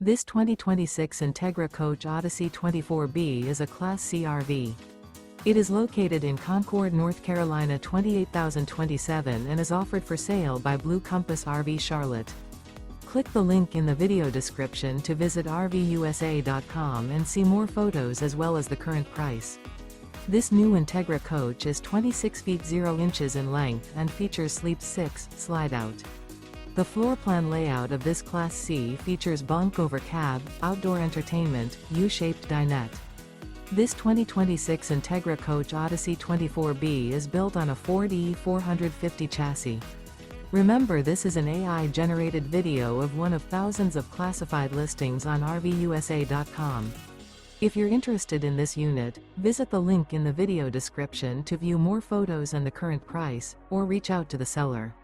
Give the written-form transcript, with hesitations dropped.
This 2026 Entegra Coach Odyssey 24B is a Class C RV. It is located in Concord, North Carolina 28027 and is offered for sale by Blue Compass RV Charlotte. Click the link in the video description to visit RVUSA.com and see more photos as well as the current price. This new Entegra Coach is 26 feet 0 inches in length and features Sleep 6 Slideout. The floor plan layout of this Class C features bunk over cab, outdoor entertainment, U-shaped dinette. This 2026 Entegra Coach Odyssey 24B is built on a Ford E450 chassis. Remember, this is an AI-generated video of one of thousands of classified listings on RVUSA.com. If you're interested in this unit, visit the link in the video description to view more photos and the current price, or reach out to the seller.